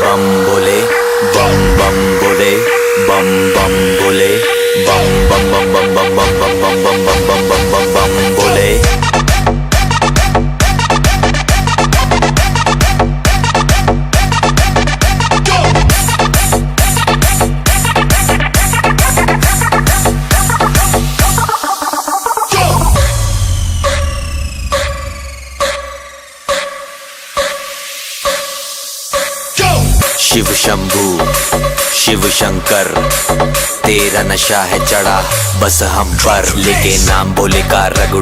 बम बोले, बम बम बोले, बम बम बोले, बम बम बम बम बम बम बम बम बम बम बम बम बम बम बोले। शिव शंभू शिव शंकर, तेरा नशा है चढ़ा बस हम पर, लेके नाम बोले का रगड़